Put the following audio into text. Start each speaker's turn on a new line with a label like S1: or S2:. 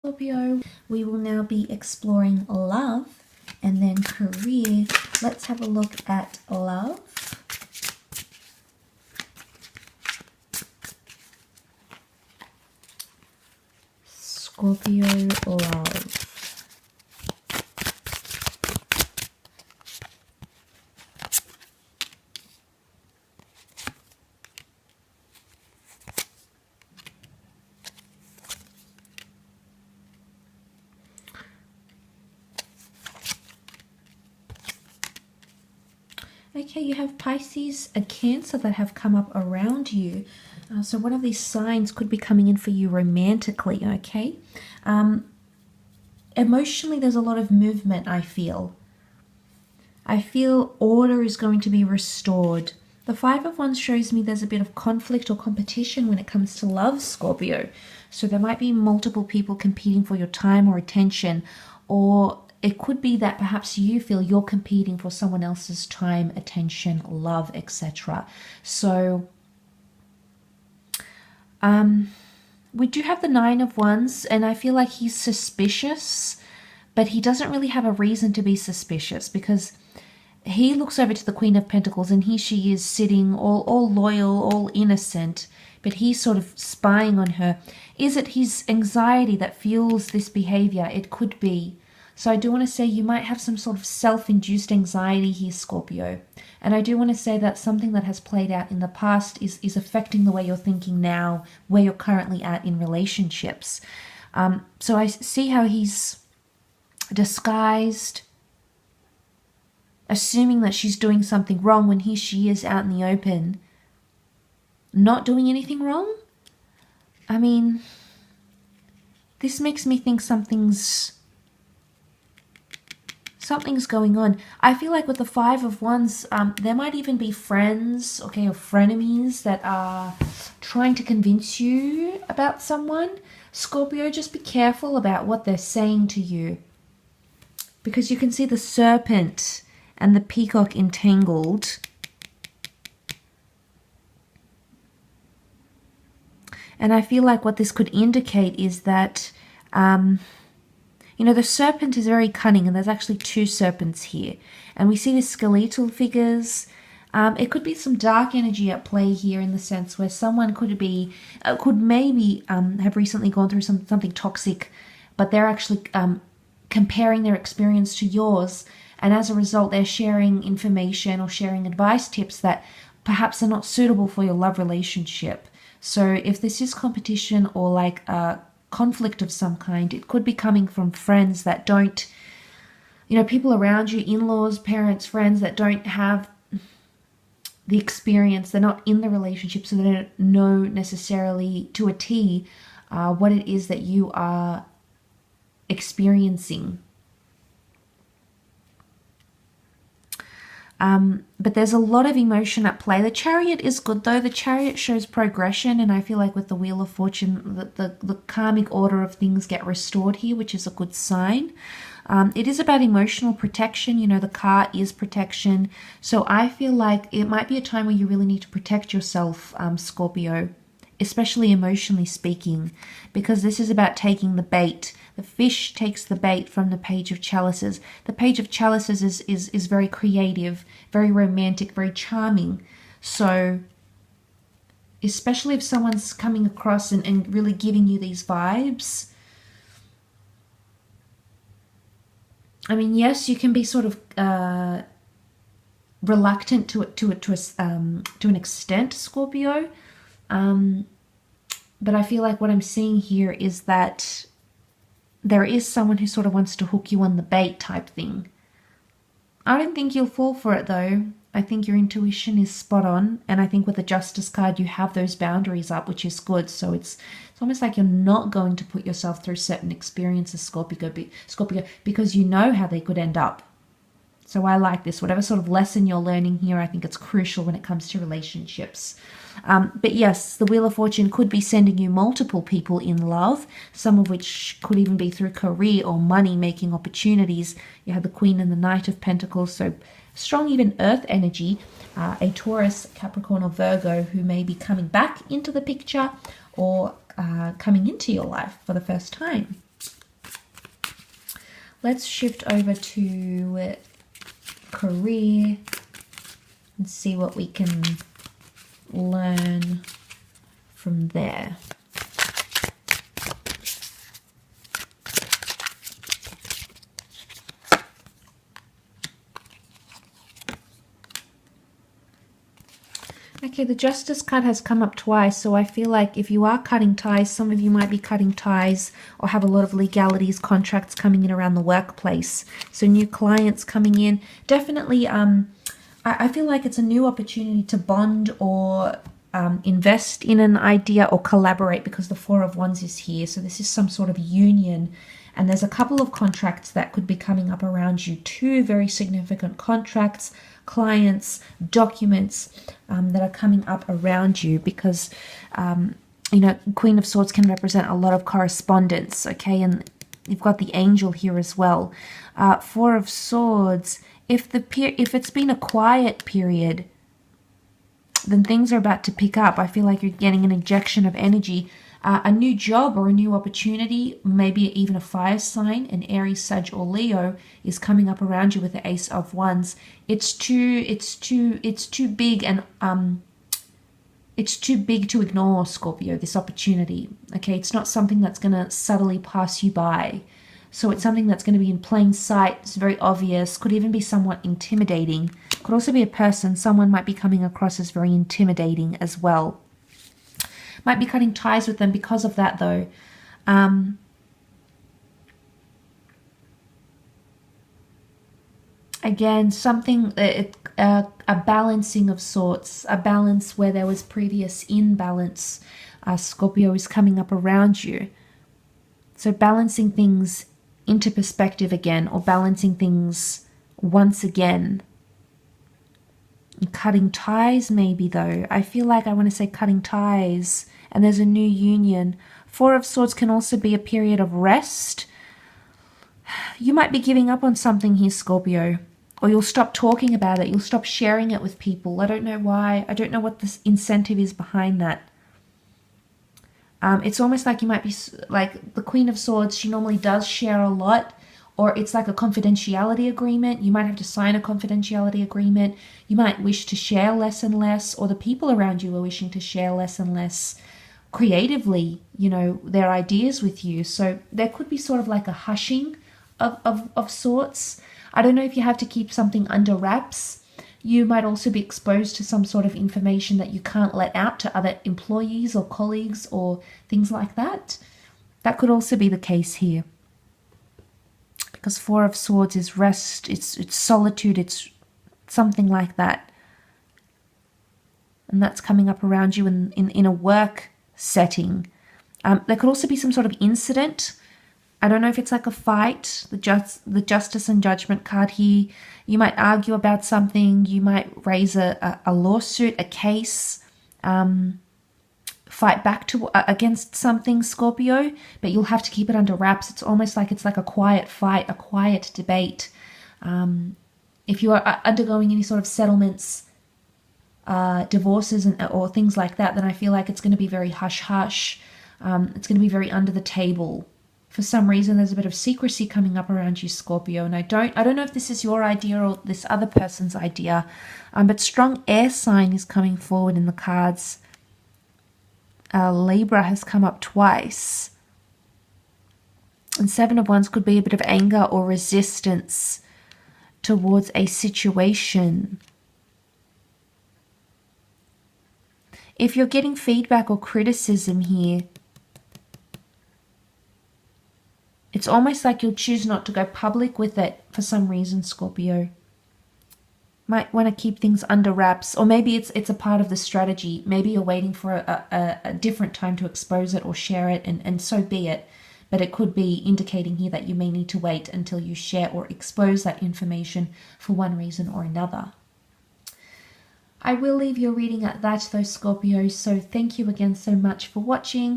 S1: Scorpio, we will now be exploring love and then career. Let's have a look at love. Scorpio love. Okay, you have Pisces and Cancer that have come up around you. So one of these signs could be coming in for you romantically, okay? Emotionally, there's a lot of movement, I feel. I feel order is going to be restored. The Five of Wands shows me there's a bit of conflict or competition when it comes to love, Scorpio. So there might be multiple people competing for your time or attention, or it could be that perhaps you feel you're competing for someone else's time, attention, love, etc. So we do have the Nine of Wands, and I feel like he's suspicious, but he doesn't really have a reason to be suspicious because he looks over to the Queen of Pentacles and she is sitting all loyal, all innocent, but he's sort of spying on her. Is it his anxiety that fuels this behavior? It could be. So I do want to say you might have some sort of self-induced anxiety here, Scorpio. And I do want to say that something that has played out in the past is affecting the way you're thinking now, where you're currently at in relationships. So I see how he's disguised, assuming that she's doing something wrong when she is out in the open, not doing anything wrong. I mean, this makes me think something's going on. I feel like with the Five of Wands, there might even be friends, okay, or frenemies that are trying to convince you about someone. Scorpio, just be careful about what they're saying to you, because you can see the serpent and the peacock entangled. And I feel like what this could indicate is that you know, the serpent is very cunning, and there's actually two serpents here. And we see the skeletal figures. It could be some dark energy at play here, in the sense where someone could maybe have recently gone through something toxic, but they're actually comparing their experience to yours. And as a result, they're sharing information or sharing advice tips that perhaps are not suitable for your love relationship. So if this is competition or like a conflict of some kind, it could be coming from friends that don't, you know, people around you, in-laws, parents, friends that don't have the experience. They're not in the relationship, so they don't know necessarily to a T what it is that you are experiencing. But there's a lot of emotion at play. The Chariot is good though. The Chariot shows progression, and I feel like with the Wheel of Fortune, the karmic order of things get restored here, which is a good sign. It is about emotional protection. You know, the car is protection. So I feel like it might be a time where you really need to protect yourself, Scorpio, especially emotionally speaking, because this is about taking the bait. The fish takes the bait from the Page of Chalices. The Page of Chalices is very creative, very romantic, very charming. So especially if someone's coming across and really giving you these vibes, I mean, yes, you can be sort of reluctant to an extent, Scorpio. But I feel like what I'm seeing here is that there is someone who sort of wants to hook you on the bait type thing. I don't think you'll fall for it though. I think your intuition is spot on, and I think with the Justice card you have those boundaries up, which is good. So it's almost like you're not going to put yourself through certain experiences, Scorpio, because you know how they could end up. So I like this. Whatever sort of lesson you're learning here, I think it's crucial when it comes to relationships. But yes, the Wheel of Fortune could be sending you multiple people in love, some of which could even be through career or money-making opportunities. You have the Queen and the Knight of Pentacles, so strong even earth energy, a Taurus, Capricorn or Virgo who may be coming back into the picture or coming into your life for the first time. Let's shift over to career and see what we can learn from there. Okay, the Justice card has come up twice, so I feel like if you are cutting ties, some of you might be cutting ties or have a lot of legalities, contracts coming in around the workplace. So new clients coming in. Definitely, I feel like it's a new opportunity to bond or invest in an idea or collaborate, because the Four of Wands is here. So this is some sort of union. And there's a couple of contracts that could be coming up around you. Two very significant contracts, clients, documents that are coming up around you, because, you know, Queen of Swords can represent a lot of correspondence, okay? And you've got the Angel here as well. Four of Swords, if it's been a quiet period, then things are about to pick up. I feel like you're getting an injection of energy. A new job or a new opportunity, maybe even a fire sign, an Aries, Sag, or Leo, is coming up around you with the Ace of Wands. It's too big, and it's too big to ignore, Scorpio, this opportunity. Okay, it's not something that's going to subtly pass you by. So it's something that's going to be in plain sight. It's very obvious. Could even be somewhat intimidating. Could also be a person. Someone might be coming across as very intimidating as well. Might be cutting ties with them because of that, though. Again, something, a balancing of sorts, a balance where there was previous imbalance. Scorpio is coming up around you. So balancing things into perspective again, or balancing things once again. Cutting ties maybe, though. I feel like I want to say cutting ties, and there's a new union. Four of Swords can also be a period of rest. You might be giving up on something here, Scorpio, or you'll stop talking about it. You'll stop sharing it with people. I don't know why. I don't know what this incentive is behind that. It's almost like you might be like the Queen of Swords. She normally does share a lot. Or it's like a confidentiality agreement. You might have to sign a confidentiality agreement. You might wish to share less and less, or the people around you are wishing to share less and less creatively, you know, their ideas with you. So there could be sort of like a hushing of sorts. I don't know if you have to keep something under wraps. You might also be exposed to some sort of information that you can't let out to other employees or colleagues or things like that. That could also be the case here. Because Four of Swords is rest, it's solitude, it's something like that. And that's coming up around you in a work setting. There could also be some sort of incident. I don't know if it's like a fight, the Justice and Judgment card here. You might argue about something, you might raise a lawsuit, a case, fight back against something, Scorpio, but you'll have to keep it under wraps. It's almost like it's like a quiet fight, a quiet debate. If you are undergoing any sort of settlements, divorces or things like that, then I feel like it's going to be very hush-hush. It's going to be very under the table. For some reason, there's a bit of secrecy coming up around you, Scorpio, and I don't know if this is your idea or this other person's idea, but strong air sign is coming forward in the cards. Libra has come up twice. And Seven of Wands could be a bit of anger or resistance towards a situation. If you're getting feedback or criticism here, it's almost like you'll choose not to go public with it for some reason, Scorpio. Might want to keep things under wraps, or maybe it's a part of the strategy. Maybe you're waiting for a different time to expose it or share it, and so be it. But it could be indicating here that you may need to wait until you share or expose that information for one reason or another. I will leave your reading at that though, Scorpio, so thank you again so much for watching.